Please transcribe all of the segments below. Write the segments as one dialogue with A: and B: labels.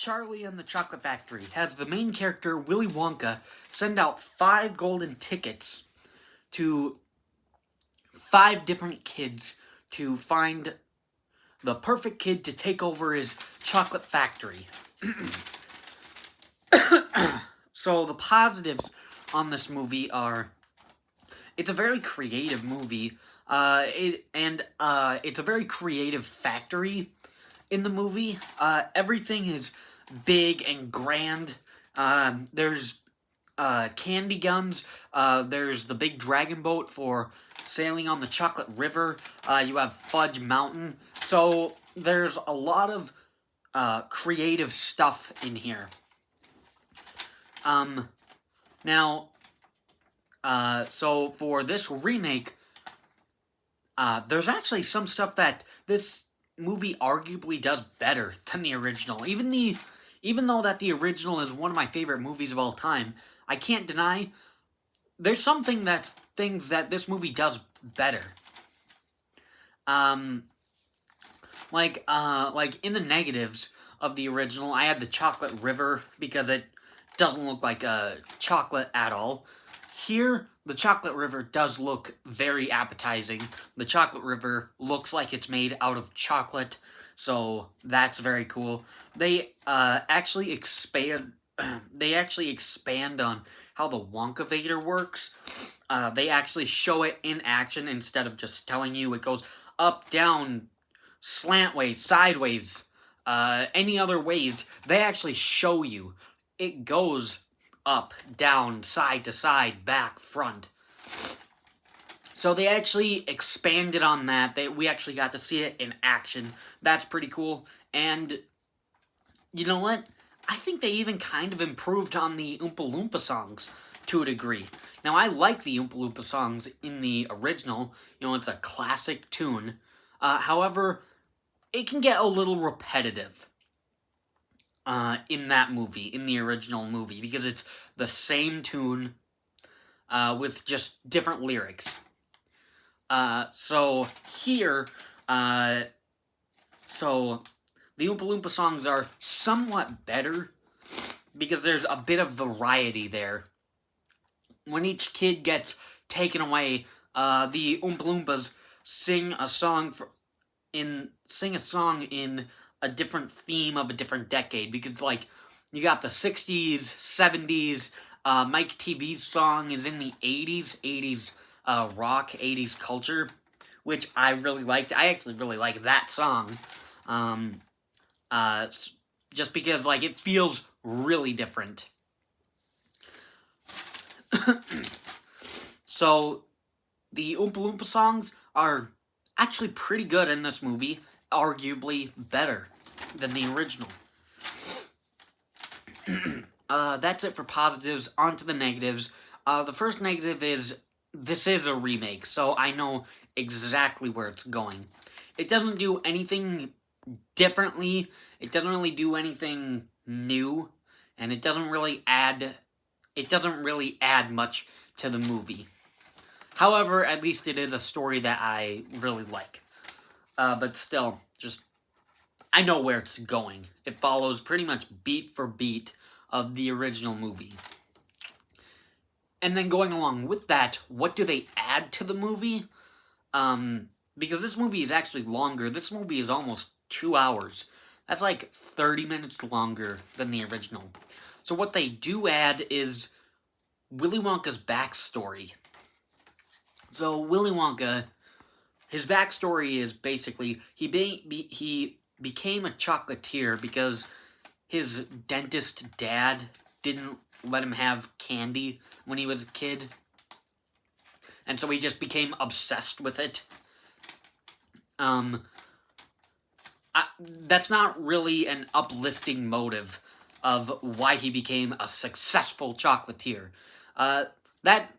A: Charlie and the Chocolate Factory has the main character, Willy Wonka, send out 5 golden tickets to 5 different kids to find the perfect kid to take over his chocolate factory. So the positives on this movie are, it's a very creative movie. It's a very creative factory in the movie. Everything is big and grand. There's candy guns. There's the big dragon boat for sailing on the Chocolate River. You have Fudge Mountain. So there's a lot of creative stuff in here. So for this remake, there's actually some stuff that this movie arguably does better than the original. Even though that the original is one of my favorite movies of all time, I can't deny there's things that this movie does better. Like in the negatives of the original, I had the Chocolate River because it doesn't look like a chocolate at all. Here, the Chocolate River does look very appetizing. The Chocolate River looks like it's made out of chocolate, so that's very cool. They actually expand. They actually expand on how the Wonkavator works. They actually show it in action instead of just telling you it goes up, down, slantways, sideways, any other ways. They actually show you. It goes up, down, side to side, back, front. So they actually expanded on that. We actually got to see it in action. That's pretty cool. And you know what? I think they even kind of improved on the Oompa Loompa songs to a degree. Now, I like the Oompa Loompa songs in the original. You know, it's a classic tune. However, it can get a little repetitive in that movie, in the original movie, because it's the same tune with just different lyrics. So here, the Oompa Loompa songs are somewhat better because there's a bit of variety there. When each kid gets taken away, the Oompa Loompas sing a song in a different theme of a different decade, because like you got the 60s, 70s, Mike TV's song is in the 80s rock, 80s culture, which I really liked. I actually really like that song. Just because like it feels really different. So the Oompa Loompa songs are actually pretty good in this movie, arguably better than the original. That's it for positives. On to the negatives. The first negative is this is a remake, so I know exactly where it's going. It doesn't do anything differently. It doesn't really do anything new, and it doesn't really add much to the movie. However, at least it is a story that I really like. But still, I know where it's going. It follows pretty much beat for beat of the original movie. And then going along with that, what do they add to the movie? Because this movie is actually longer. This movie is almost 2 hours. That's like 30 minutes longer than the original. So what they do add is Willy Wonka's backstory. So Willy Wonka, his backstory is basically he became a chocolatier because his dentist dad didn't let him have candy when he was a kid. And so he just became obsessed with it. That's not really an uplifting motive of why he became a successful chocolatier. That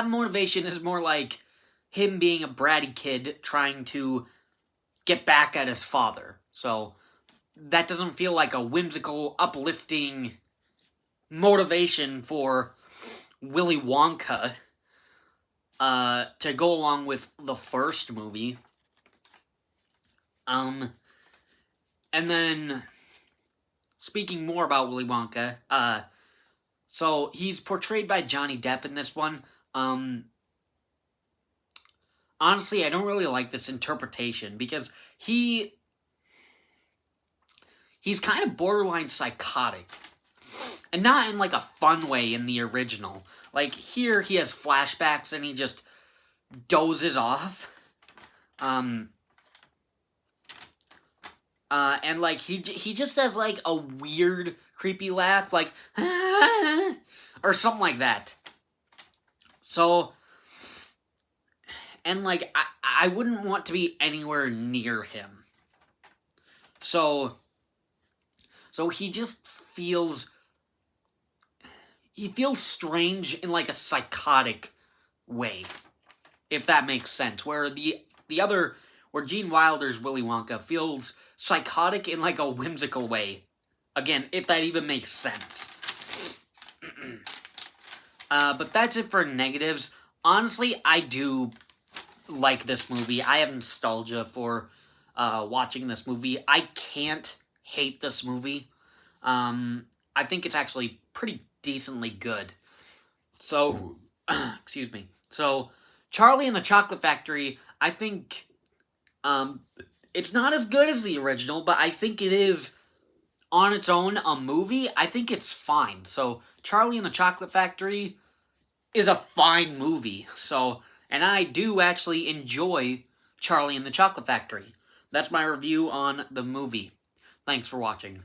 A: motivation is more like him being a bratty kid trying to get back at his father. So that doesn't feel like a whimsical, uplifting motivation for Willy Wonka to go along with the first movie. And then speaking more about Willy Wonka, so he's portrayed by Johnny Depp in this one. Honestly, I don't really like this interpretation because he's kind of borderline psychotic. And not in like a fun way in the original. Like here he has flashbacks and he just dozes off. And like he just has like a weird creepy laugh like or something like that. So and like I wouldn't want to be anywhere near him. So he just feels strange in like a psychotic way, if that makes sense. Where where Gene Wilder's Willy Wonka feels psychotic in like a whimsical way. Again, if that even makes sense. But that's it for negatives. Honestly, I do like this movie. I have nostalgia for watching this movie. I can't hate this movie. I think it's actually pretty decently good. So, excuse me. So, Charlie and the Chocolate Factory, I think, it's not as good as the original, but I think it is, on its own, a movie. I think it's fine. So, Charlie and the Chocolate Factory is a fine movie. So, and I do actually enjoy Charlie and the Chocolate Factory. That's my review on the movie. Thanks for watching.